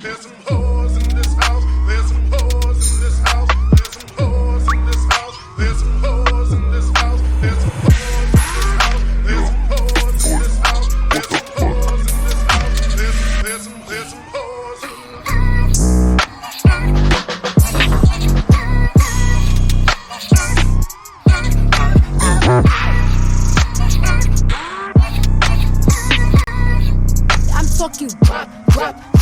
There's some hoes in this house. There's some hoes in this house. There's some hoes in this house. There's some hoes in this house. There's some hoes in this house. There's some hoes in this house. There's some hoes in this house. There's some hoes in I'm talking drop, drop.